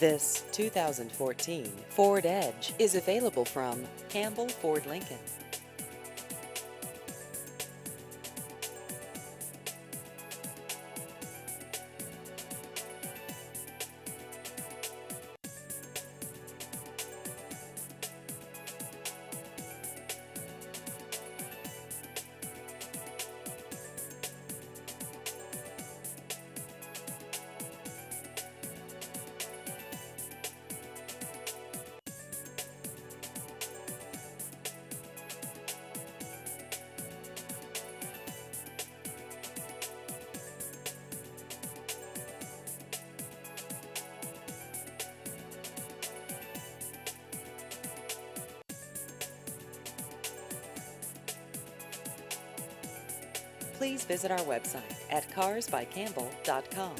This 2014 Ford Edge is available from Campbell Ford Lincoln. Please visit our website at carsbycampbell.com.